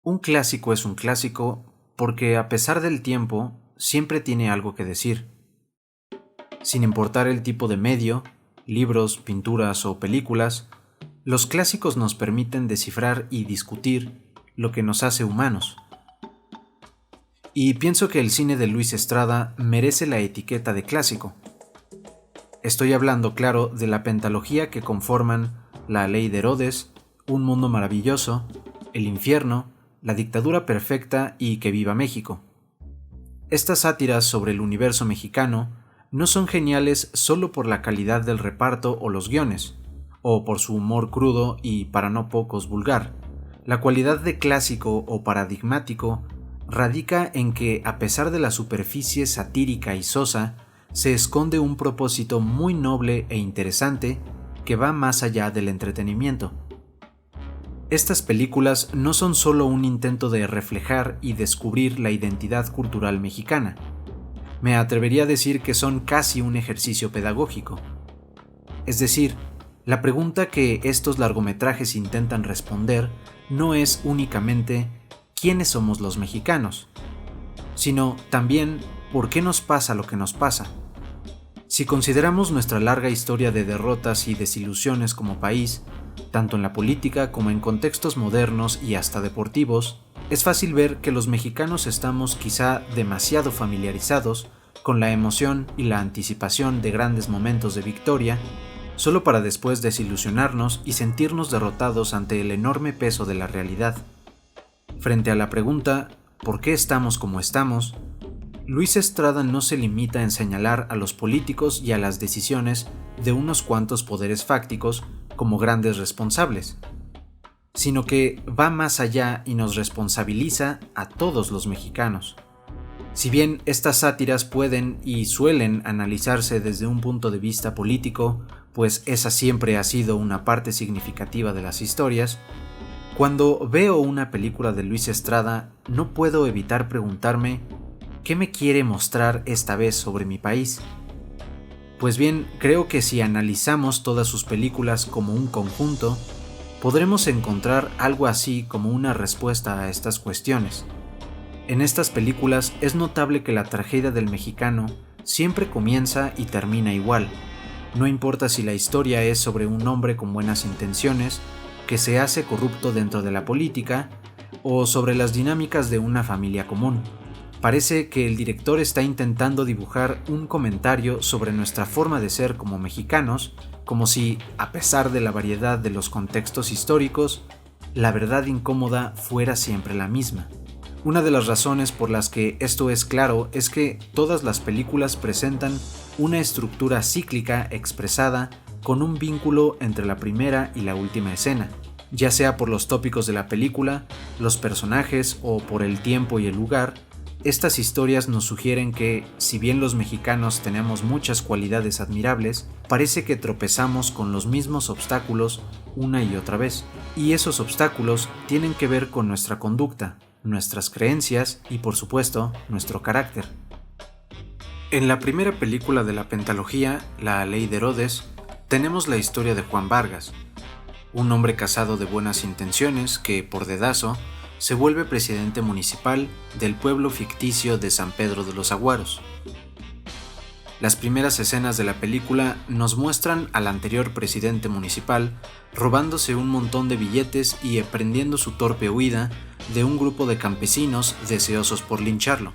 Un clásico es un clásico porque, a pesar del tiempo, siempre tiene algo que decir. Sin importar el tipo de medio, libros, pinturas o películas, los clásicos nos permiten descifrar y discutir lo que nos hace humanos. Y pienso que el cine de Luis Estrada merece la etiqueta de clásico. Estoy hablando, claro, de la pentalogía que conforman La Ley de Herodes, Un Mundo Maravilloso, El Infierno, La Dictadura Perfecta y Que Viva México. Estas sátiras sobre el universo mexicano no son geniales solo por la calidad del reparto o los guiones, o por su humor crudo y, para no pocos, vulgar. La cualidad de clásico o paradigmático radica en que, a pesar de la superficie satírica y sosa, se esconde un propósito muy noble e interesante que va más allá del entretenimiento. Estas películas no son solo un intento de reflejar y descubrir la identidad cultural mexicana. Me atrevería a decir que son casi un ejercicio pedagógico. Es decir, la pregunta que estos largometrajes intentan responder no es únicamente ¿quiénes somos los mexicanos?, sino también ¿por qué nos pasa lo que nos pasa? Si consideramos nuestra larga historia de derrotas y desilusiones como país, tanto en la política como en contextos modernos y hasta deportivos, es fácil ver que los mexicanos estamos quizá demasiado familiarizados con la emoción y la anticipación de grandes momentos de victoria, solo para después desilusionarnos y sentirnos derrotados ante el enorme peso de la realidad. Frente a la pregunta ¿por qué estamos como estamos?, Luis Estrada no se limita en señalar a los políticos y a las decisiones de unos cuantos poderes fácticos como grandes responsables, sino que va más allá y nos responsabiliza a todos los mexicanos. Si bien estas sátiras pueden y suelen analizarse desde un punto de vista político, pues esa siempre ha sido una parte significativa de las historias, cuando veo una película de Luis Estrada no puedo evitar preguntarme ¿qué me quiere mostrar esta vez sobre mi país? Pues bien, creo que si analizamos todas sus películas como un conjunto, podremos encontrar algo así como una respuesta a estas cuestiones. En estas películas es notable que la tragedia del mexicano siempre comienza y termina igual. No importa si la historia es sobre un hombre con buenas intenciones, que se hace corrupto dentro de la política, o sobre las dinámicas de una familia común. Parece que el director está intentando dibujar un comentario sobre nuestra forma de ser como mexicanos, como si, a pesar de la variedad de los contextos históricos, la verdad incómoda fuera siempre la misma. Una de las razones por las que esto es claro es que todas las películas presentan una estructura cíclica expresada con un vínculo entre la primera y la última escena, ya sea por los tópicos de la película, los personajes o por el tiempo y el lugar. Estas historias nos sugieren que, si bien los mexicanos tenemos muchas cualidades admirables, parece que tropezamos con los mismos obstáculos una y otra vez. Y esos obstáculos tienen que ver con nuestra conducta, nuestras creencias y, por supuesto, nuestro carácter. En la primera película de la pentalogía, La Ley de Herodes, tenemos la historia de Juan Vargas, un hombre casado de buenas intenciones que, por dedazo, se vuelve presidente municipal del pueblo ficticio de San Pedro de los Aguaros. Las primeras escenas de la película nos muestran al anterior presidente municipal robándose un montón de billetes y emprendiendo su torpe huida de un grupo de campesinos deseosos por lincharlo.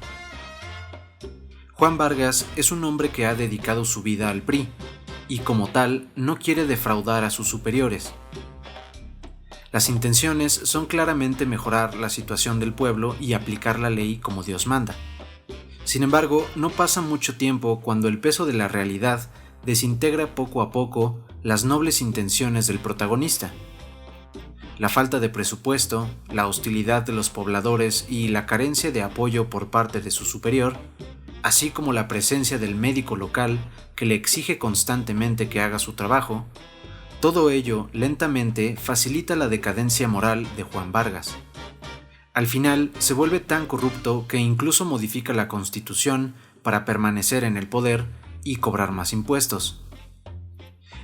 Juan Vargas es un hombre que ha dedicado su vida al PRI y, como tal, no quiere defraudar a sus superiores. Las intenciones son claramente mejorar la situación del pueblo y aplicar la ley como Dios manda. Sin embargo, no pasa mucho tiempo cuando el peso de la realidad desintegra poco a poco las nobles intenciones del protagonista. La falta de presupuesto, la hostilidad de los pobladores y la carencia de apoyo por parte de su superior, así como la presencia del médico local que le exige constantemente que haga su trabajo, todo ello, lentamente, facilita la decadencia moral de Juan Vargas. Al final, se vuelve tan corrupto que incluso modifica la Constitución para permanecer en el poder y cobrar más impuestos.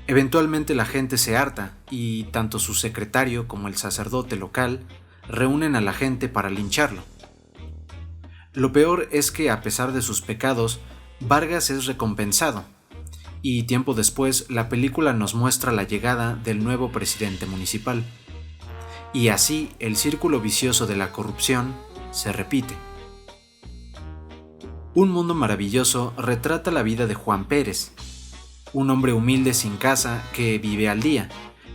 Eventualmente la gente se harta y tanto su secretario como el sacerdote local reúnen a la gente para lincharlo. Lo peor es que, a pesar de sus pecados, Vargas es recompensado, y tiempo después la película nos muestra la llegada del nuevo presidente municipal. Y así el círculo vicioso de la corrupción se repite. Un mundo maravilloso retrata la vida de Juan Pérez, un hombre humilde sin casa que vive al día,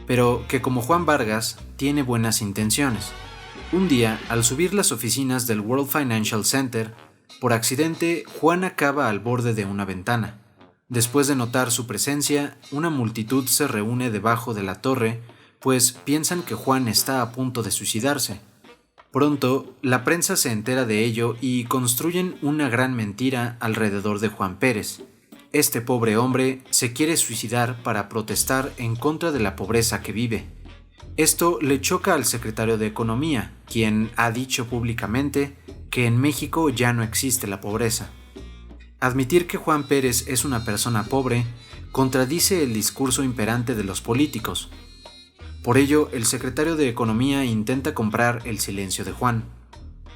pero que, como Juan Vargas, tiene buenas intenciones. Un día, al subir las oficinas del World Financial Center, por accidente, Juan acaba al borde de una ventana. Después de notar su presencia, una multitud se reúne debajo de la torre, pues piensan que Juan está a punto de suicidarse. Pronto, la prensa se entera de ello y construyen una gran mentira alrededor de Juan Pérez. Este pobre hombre se quiere suicidar para protestar en contra de la pobreza que vive. Esto le choca al secretario de Economía, quien ha dicho públicamente que en México ya no existe la pobreza. Admitir que Juan Pérez es una persona pobre contradice el discurso imperante de los políticos. Por ello, el secretario de Economía intenta comprar el silencio de Juan.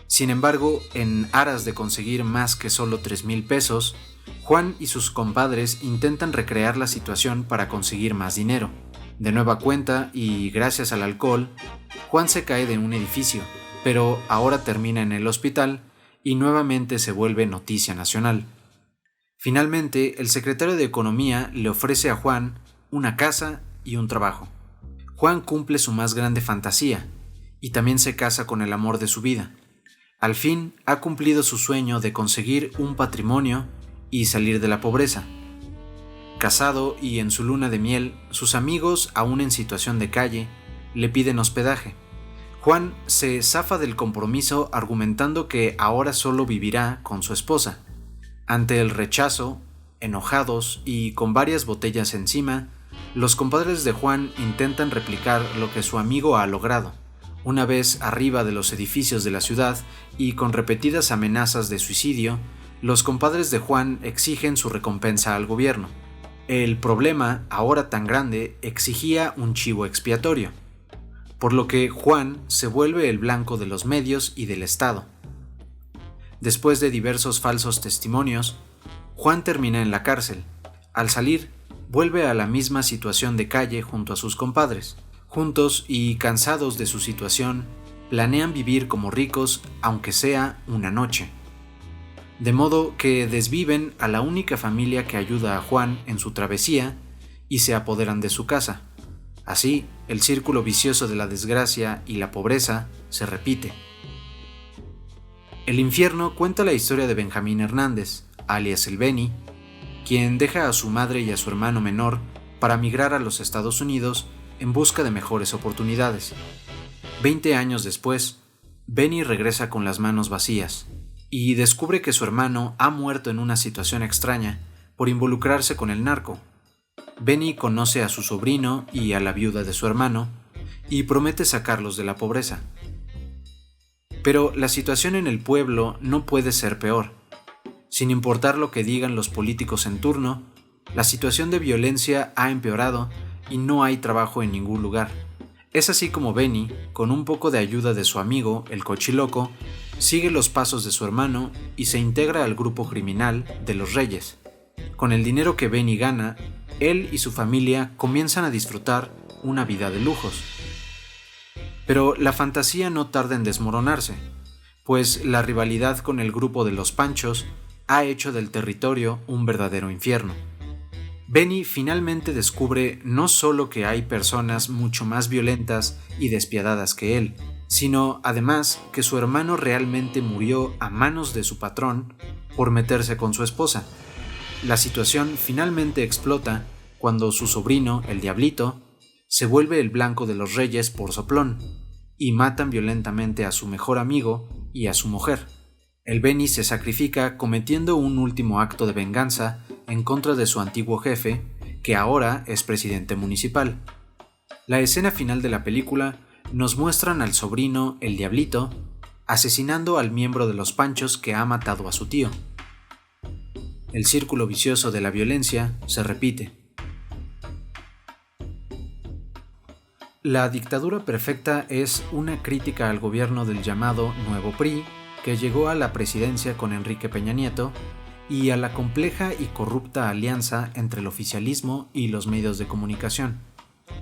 Sin embargo, en aras de conseguir más que solo 3,000 pesos, Juan y sus compadres intentan recrear la situación para conseguir más dinero. De nueva cuenta, y gracias al alcohol, Juan se cae de un edificio, pero ahora termina en el hospital y nuevamente se vuelve noticia nacional. Finalmente, el secretario de Economía le ofrece a Juan una casa y un trabajo. Juan cumple su más grande fantasía y también se casa con el amor de su vida. Al fin ha cumplido su sueño de conseguir un patrimonio y salir de la pobreza. Casado y en su luna de miel, sus amigos, aún en situación de calle, le piden hospedaje. Juan se zafa del compromiso argumentando que ahora solo vivirá con su esposa. Ante el rechazo, enojados y con varias botellas encima, los compadres de Juan intentan replicar lo que su amigo ha logrado. Una vez arriba de los edificios de la ciudad y con repetidas amenazas de suicidio, los compadres de Juan exigen su recompensa al gobierno. El problema, ahora tan grande, exigía un chivo expiatorio, por lo que Juan se vuelve el blanco de los medios y del Estado. Después de diversos falsos testimonios, Juan termina en la cárcel. Al salir, vuelve a la misma situación de calle junto a sus compadres. Juntos y cansados de su situación, planean vivir como ricos, aunque sea una noche. De modo que desviven a la única familia que ayuda a Juan en su travesía y se apoderan de su casa. Así, el círculo vicioso de la desgracia y la pobreza se repite. El infierno cuenta la historia de Benjamín Hernández, alias el Beni, quien deja a su madre y a su hermano menor para migrar a los Estados Unidos en busca de mejores oportunidades. 20 años después, Beni regresa con las manos vacías y descubre que su hermano ha muerto en una situación extraña por involucrarse con el narco. Beni conoce a su sobrino y a la viuda de su hermano y promete sacarlos de la pobreza. Pero la situación en el pueblo no puede ser peor. Sin importar lo que digan los políticos en turno, la situación de violencia ha empeorado y no hay trabajo en ningún lugar. Es así como Beni, con un poco de ayuda de su amigo, el Cochiloco, sigue los pasos de su hermano y se integra al grupo criminal de los Reyes. Con el dinero que Beni gana, él y su familia comienzan a disfrutar una vida de lujos. Pero la fantasía no tarda en desmoronarse, pues la rivalidad con el grupo de los Panchos ha hecho del territorio un verdadero infierno. Beni finalmente descubre no solo que hay personas mucho más violentas y despiadadas que él, sino además que su hermano realmente murió a manos de su patrón por meterse con su esposa. La situación finalmente explota cuando su sobrino, el Diablito, se vuelve el blanco de los Reyes por soplón y matan violentamente a su mejor amigo y a su mujer. El Beni se sacrifica cometiendo un último acto de venganza en contra de su antiguo jefe, que ahora es presidente municipal. La escena final de la película nos muestran al sobrino, el Diablito, asesinando al miembro de los Panchos que ha matado a su tío. El círculo vicioso de la violencia se repite. La dictadura perfecta es una crítica al gobierno del llamado Nuevo PRI, que llegó a la presidencia con Enrique Peña Nieto, y a la compleja y corrupta alianza entre el oficialismo y los medios de comunicación.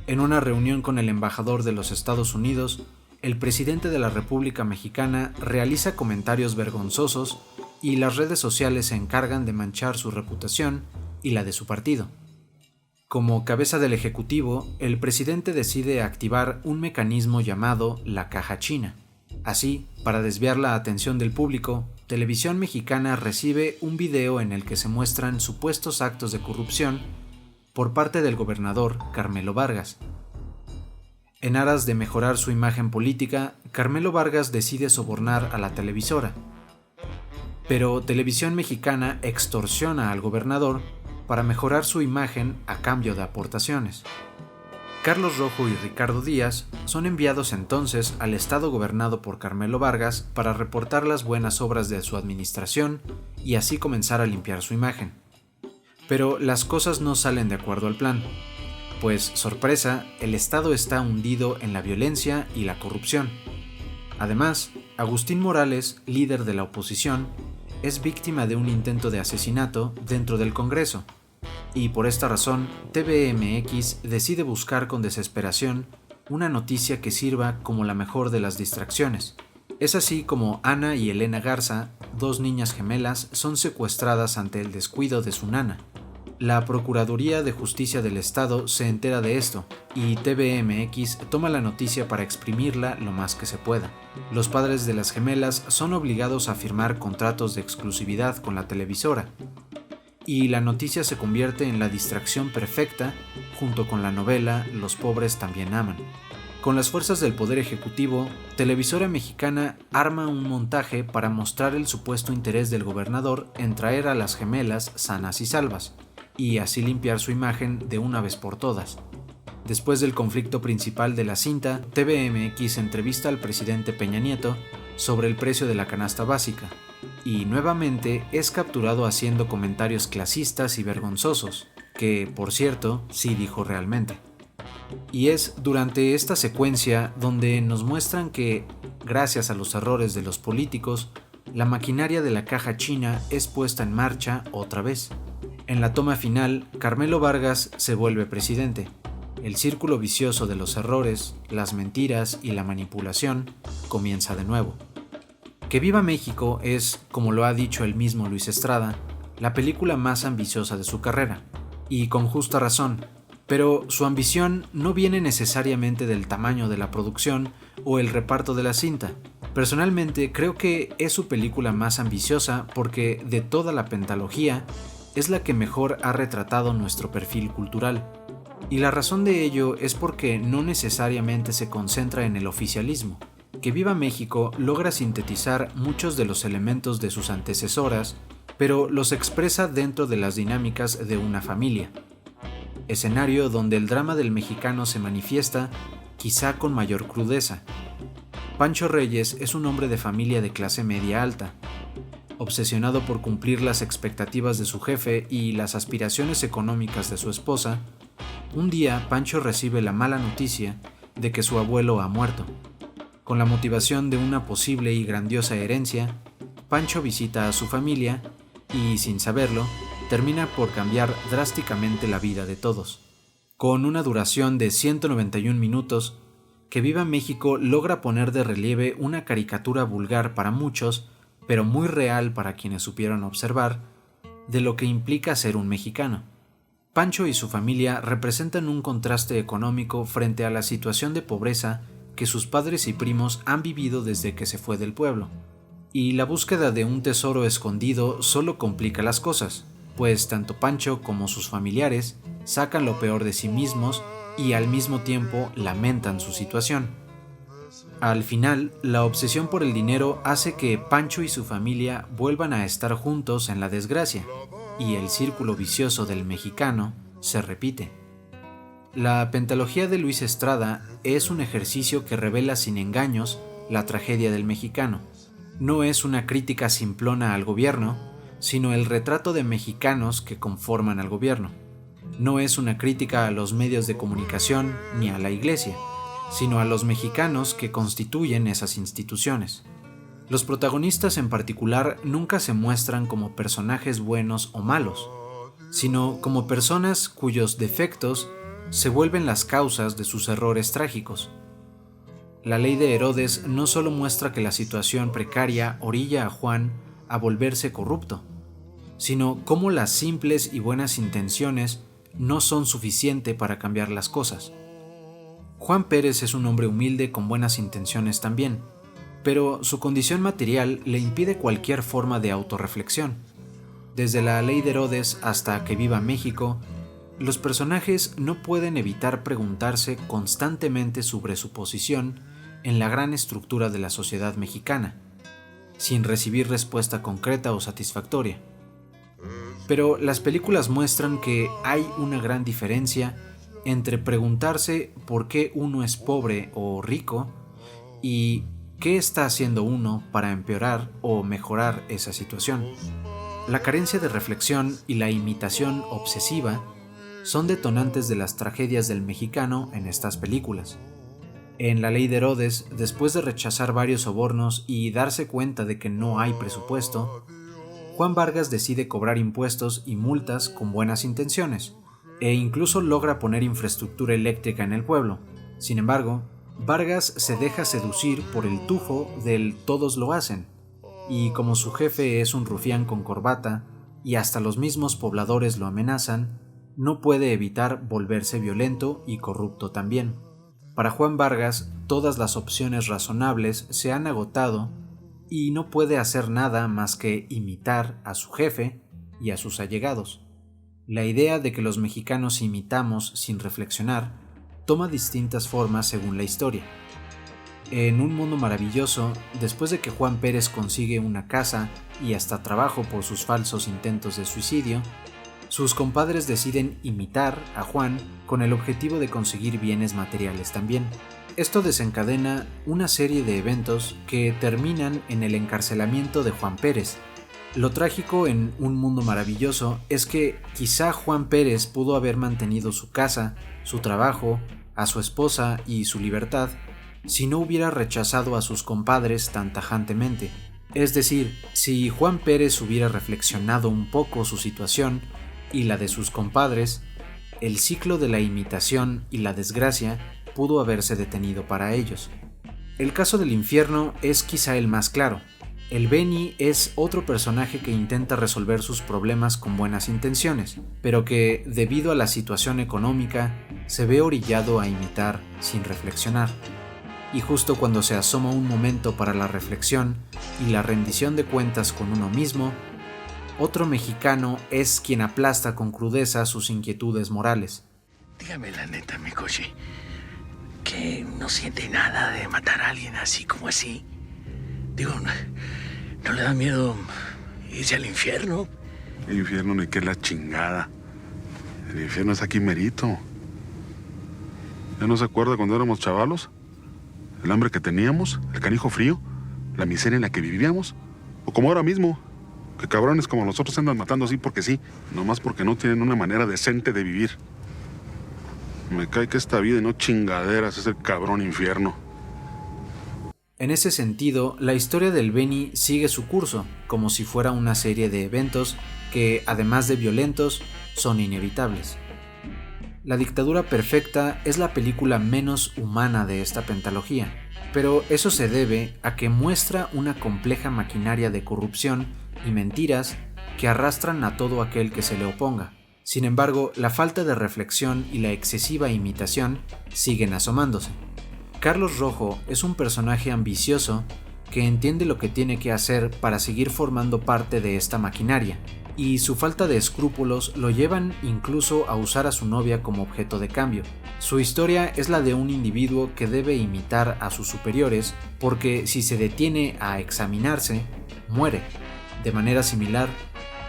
En una reunión con el embajador de los Estados Unidos, el presidente de la República Mexicana realiza comentarios vergonzosos y las redes sociales se encargan de manchar su reputación y la de su partido. Como cabeza del Ejecutivo, el presidente decide activar un mecanismo llamado la caja china. Así, para desviar la atención del público, Televisión Mexicana recibe un video en el que se muestran supuestos actos de corrupción por parte del gobernador Carmelo Vargas. En aras de mejorar su imagen política, Carmelo Vargas decide sobornar a la televisora. Pero Televisión Mexicana extorsiona al gobernador para mejorar su imagen a cambio de aportaciones. Carlos Rojo y Ricardo Díaz son enviados entonces al estado gobernado por Carmelo Vargas para reportar las buenas obras de su administración y así comenzar a limpiar su imagen. Pero las cosas no salen de acuerdo al plan, pues, sorpresa, el estado está hundido en la violencia y la corrupción. Además, Agustín Morales, líder de la oposición, es víctima de un intento de asesinato dentro del Congreso, y por esta razón, TVMX decide buscar con desesperación una noticia que sirva como la mejor de las distracciones. Es así como Ana y Elena Garza, dos niñas gemelas, son secuestradas ante el descuido de su nana. La Procuraduría de Justicia del Estado se entera de esto, y TVMX toma la noticia para exprimirla lo más que se pueda. Los padres de las gemelas son obligados a firmar contratos de exclusividad con la televisora, y la noticia se convierte en la distracción perfecta junto con la novela Los pobres también aman. Con las fuerzas del Poder Ejecutivo, Televisora Mexicana arma un montaje para mostrar el supuesto interés del gobernador en traer a las gemelas sanas y salvas, y así limpiar su imagen de una vez por todas. Después del conflicto principal de la cinta, TVMX entrevista al presidente Peña Nieto sobre el precio de la canasta básica, y nuevamente es capturado haciendo comentarios clasistas y vergonzosos, que, por cierto, sí dijo realmente. Y es durante esta secuencia donde nos muestran que, gracias a los errores de los políticos, la maquinaria de la caja china es puesta en marcha otra vez. En la toma final, Carmelo Vargas se vuelve presidente. El círculo vicioso de los errores, las mentiras y la manipulación comienza de nuevo. Que Viva México es, como lo ha dicho el mismo Luis Estrada, la película más ambiciosa de su carrera, y con justa razón, pero su ambición no viene necesariamente del tamaño de la producción o el reparto de la cinta. Personalmente creo que es su película más ambiciosa porque de toda la pentalogía es la que mejor ha retratado nuestro perfil cultural. Y la razón de ello es porque no necesariamente se concentra en el oficialismo. Que Viva México logra sintetizar muchos de los elementos de sus antecesoras, pero los expresa dentro de las dinámicas de una familia. Escenario donde el drama del mexicano se manifiesta, quizá con mayor crudeza. Pancho Reyes es un hombre de familia de clase media alta. Obsesionado por cumplir las expectativas de su jefe y las aspiraciones económicas de su esposa, un día Pancho recibe la mala noticia de que su abuelo ha muerto. Con la motivación de una posible y grandiosa herencia, Pancho visita a su familia y, sin saberlo, termina por cambiar drásticamente la vida de todos. Con una duración de 191 minutos, Que Viva México logra poner de relieve una caricatura vulgar para muchos, pero muy real para quienes supieron observar, de lo que implica ser un mexicano. Pancho y su familia representan un contraste económico frente a la situación de pobreza que sus padres y primos han vivido desde que se fue del pueblo. Y la búsqueda de un tesoro escondido solo complica las cosas, pues tanto Pancho como sus familiares sacan lo peor de sí mismos y al mismo tiempo lamentan su situación. Al final, la obsesión por el dinero hace que Pancho y su familia vuelvan a estar juntos en la desgracia, y el círculo vicioso del mexicano se repite. La pentalogía de Luis Estrada es un ejercicio que revela sin engaños la tragedia del mexicano. No es una crítica simplona al gobierno, sino el retrato de mexicanos que conforman al gobierno. No es una crítica a los medios de comunicación ni a la iglesia, sino a los mexicanos que constituyen esas instituciones. Los protagonistas en particular nunca se muestran como personajes buenos o malos, sino como personas cuyos defectos se vuelven las causas de sus errores trágicos. La ley de Herodes no solo muestra que la situación precaria orilla a Juan a volverse corrupto, sino cómo las simples y buenas intenciones no son suficiente para cambiar las cosas. Juan Pérez es un hombre humilde con buenas intenciones también, pero su condición material le impide cualquier forma de autorreflexión. Desde la ley de Herodes hasta Que viva México, los personajes no pueden evitar preguntarse constantemente sobre su posición en la gran estructura de la sociedad mexicana, sin recibir respuesta concreta o satisfactoria. Pero las películas muestran que hay una gran diferencia entre preguntarse por qué uno es pobre o rico y qué está haciendo uno para empeorar o mejorar esa situación. La carencia de reflexión y la imitación obsesiva son detonantes de las tragedias del mexicano en estas películas. En La ley de Herodes, después de rechazar varios sobornos y darse cuenta de que no hay presupuesto, Juan Vargas decide cobrar impuestos y multas con buenas intenciones, e incluso logra poner infraestructura eléctrica en el pueblo. Sin embargo, Vargas se deja seducir por el tufo del todos lo hacen, y como su jefe es un rufián con corbata y hasta los mismos pobladores lo amenazan, no puede evitar volverse violento y corrupto también. Para Juan Vargas, todas las opciones razonables se han agotado y no puede hacer nada más que imitar a su jefe y a sus allegados. La idea de que los mexicanos imitamos sin reflexionar toma distintas formas según la historia. En Un mundo maravilloso, después de que Juan Pérez consigue una casa y hasta trabajo por sus falsos intentos de suicidio, sus compadres deciden imitar a Juan con el objetivo de conseguir bienes materiales también. Esto desencadena una serie de eventos que terminan en el encarcelamiento de Juan Pérez. Lo trágico en Un mundo maravilloso es que quizá Juan Pérez pudo haber mantenido su casa, su trabajo, a su esposa y su libertad si no hubiera rechazado a sus compadres tan tajantemente. Es decir, si Juan Pérez hubiera reflexionado un poco su situación y la de sus compadres, el ciclo de la imitación y la desgracia pudo haberse detenido para ellos. El caso del infierno es quizá el más claro. El Beni es otro personaje que intenta resolver sus problemas con buenas intenciones, pero que, debido a la situación económica, se ve orillado a imitar sin reflexionar. Y justo cuando se asoma un momento para la reflexión y la rendición de cuentas con uno mismo, otro mexicano es quien aplasta con crudeza sus inquietudes morales. Dígame la neta, mi coche, que no siente nada de matar a alguien así como así. Digo, ¿no le da miedo irse al infierno? El infierno ni que es la chingada. El infierno es aquí merito. ¿Ya no se acuerda cuando éramos chavalos? El hambre que teníamos, el canijo frío, la miseria en la que vivíamos. O como ahora mismo, que cabrones como nosotros andan matando así porque sí, nomás porque no tienen una manera decente de vivir. Me cae que esta vida y no chingaderas es el cabrón infierno. En ese sentido, la historia del Beni sigue su curso, como si fuera una serie de eventos que, además de violentos, son inevitables. La dictadura perfecta es la película menos humana de esta pentalogía, pero eso se debe a que muestra una compleja maquinaria de corrupción y mentiras que arrastran a todo aquel que se le oponga. Sin embargo, la falta de reflexión y la excesiva imitación siguen asomándose. Carlos Rojo es un personaje ambicioso que entiende lo que tiene que hacer para seguir formando parte de esta maquinaria, y su falta de escrúpulos lo llevan incluso a usar a su novia como objeto de cambio. Su historia es la de un individuo que debe imitar a sus superiores porque si se detiene a examinarse, muere. De manera similar,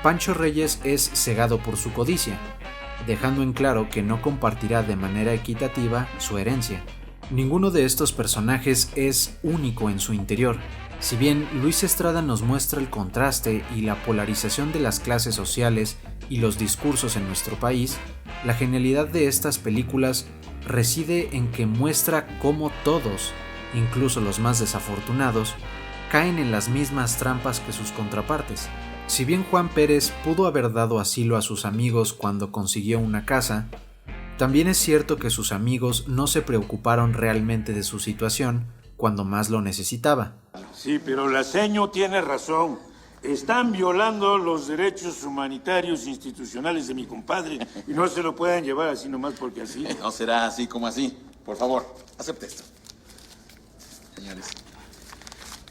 Pancho Reyes es cegado por su codicia, dejando en claro que no compartirá de manera equitativa su herencia. Ninguno de estos personajes es único en su interior. Si bien Luis Estrada nos muestra el contraste y la polarización de las clases sociales y los discursos en nuestro país, la genialidad de estas películas reside en que muestra cómo todos, incluso los más desafortunados, caen en las mismas trampas que sus contrapartes. Si bien Juan Pérez pudo haber dado asilo a sus amigos cuando consiguió una casa, también es cierto que sus amigos no se preocuparon realmente de su situación cuando más lo necesitaba. Sí, pero la seño tiene razón. Están violando los derechos humanitarios institucionales de mi compadre y no se lo pueden llevar así nomás porque así. No será así como así. Por favor, acepte esto. Señores.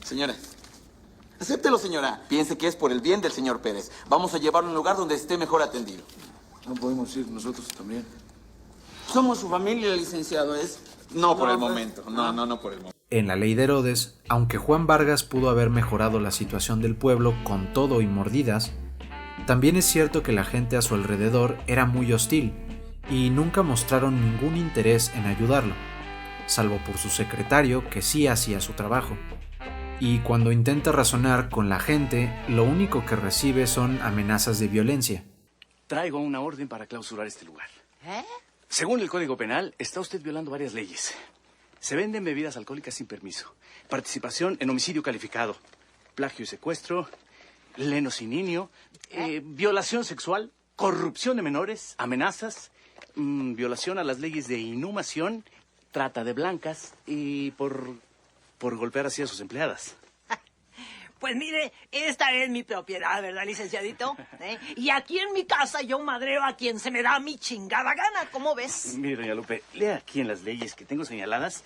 Señora. Acéptelo, señora. Piense que es por el bien del señor Pérez. Vamos a llevarlo a un lugar donde esté mejor atendido. No podemos ir nosotros también. Somos su familia, licenciado, ¿es? No por el momento. No por el momento. En la ley de Herodes, aunque Juan Vargas pudo haber mejorado la situación del pueblo con todo y mordidas, también es cierto que la gente a su alrededor era muy hostil y nunca mostraron ningún interés en ayudarlo, salvo por su secretario que sí hacía su trabajo. Y cuando intenta razonar con la gente, lo único que recibe son amenazas de violencia. Traigo una orden para clausurar este lugar. ¿Eh? Según el Código Penal, está usted violando varias leyes. Se venden bebidas alcohólicas sin permiso, participación en homicidio calificado, plagio y secuestro, lenocinio, violación sexual, corrupción de menores, amenazas, violación a las leyes de inhumación, trata de blancas y por golpear así a sus empleadas. Pues mire, esta es mi propiedad, ¿verdad, licenciadito? Y aquí en mi casa yo madreo a quien se me da mi chingada gana, ¿cómo ves? Mire, doña Lupe, lea aquí en las leyes que tengo señaladas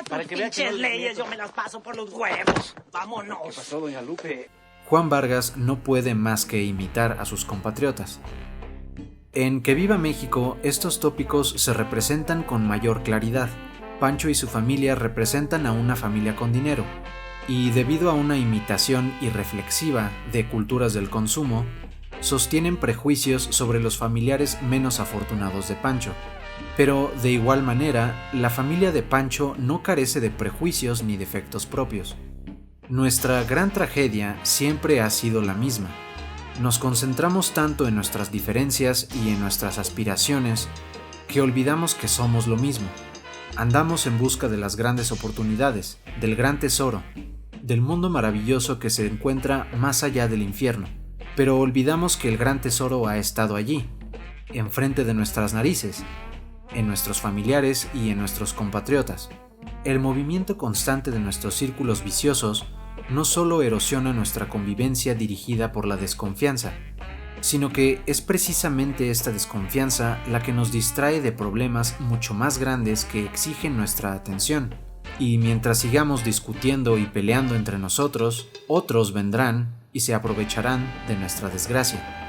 Para que vea que pinches leyes yo me las paso por los huevos. Vámonos. ¿Qué pasó, doña Lupe? Juan Vargas no puede más que imitar a sus compatriotas. En Que Viva México, estos tópicos se representan con mayor claridad. Pancho y su familia representan a una familia con dinero, y debido a una imitación irreflexiva de culturas del consumo, sostienen prejuicios sobre los familiares menos afortunados de Pancho. Pero, de igual manera, la familia de Pancho no carece de prejuicios ni defectos propios. Nuestra gran tragedia siempre ha sido la misma. Nos concentramos tanto en nuestras diferencias y en nuestras aspiraciones que olvidamos que somos lo mismo. Andamos en busca de las grandes oportunidades, del gran tesoro, del mundo maravilloso que se encuentra más allá del infierno, pero olvidamos que el gran tesoro ha estado allí, enfrente de nuestras narices, en nuestros familiares y en nuestros compatriotas. El movimiento constante de nuestros círculos viciosos no solo erosiona nuestra convivencia dirigida por la desconfianza, sino que es precisamente esta desconfianza la que nos distrae de problemas mucho más grandes que exigen nuestra atención. Y mientras sigamos discutiendo y peleando entre nosotros, otros vendrán y se aprovecharán de nuestra desgracia.